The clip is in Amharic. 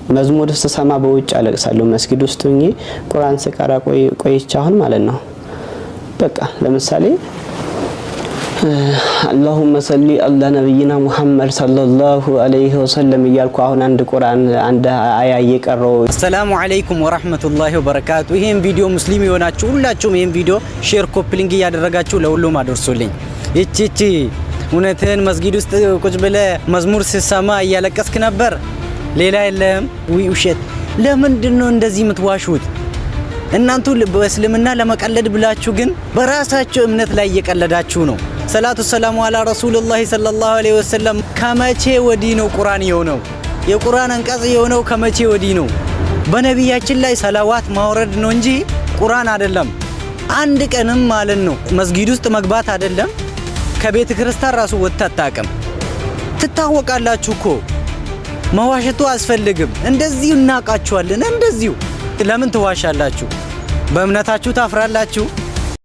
መዝሙር ስሰማ በውጭ አለቅሳለሁ መስጊድ ውስጥ ሆኜ ቁርአን ስቀራ ቆይቻ አሁን ማለት ነው በቃ ለምሳሌ اللهم صل على نبينا محمد صلى الله عليه وسلم እያልኩ አሁን አንድ ቁርአን አንድ አያ እየቀረው ሰላሙ አለይኩም ወራህመቱላሂ ወበረካቱ ይሄን ቪዲዮ ሙስሊም የሆናችሁ ሁላችሁም ይሄን ቪዲዮ ሼር ኮፒ ሊንክ ያደረጋችሁ ለሁሉም አድርሱልኝ እቺ እውነትን መስጊድ ውስጥ ቁጭ ብለ መዝሙር ሲሰማ እያለቀስክ ነበር ሌላ የለም ወይ ውሸት ለምንድነው እንደዚህ የምትዋሹት እናንተ በእስልምና ለመቀለድ ብላችሁ ግን በራሳችሁ እምነት ላይ እየቀለዳችሁ ነው ሰላቱ ሰላሙ አላ ረሱላህ ሰለላሁ ዐለይሂ ወሰለም ከመቼ ወዲህ ነው ቁርአን የሆነው የቁርአን አንቀጽ የሆነው ከመቼ ወዲህ ነው በነብያችን ላይ ሰላዋት ማውረድ ነው እንጂ ቁርአን አይደለም አንድ ቀንም ማለት ነው መስጊድ ውስጥ መግባት አይደለም ከቤተ ክርስቲያን ራሱ ወጣጣቀም ትታወቃላችሁ እኮ መዋሸቱ አስፈልግም እንደዚሁ እናቃችኋለን እንደዚሁ ለምን ትዋሻላችሁ በእምነታችሁ ታፍራላችሁ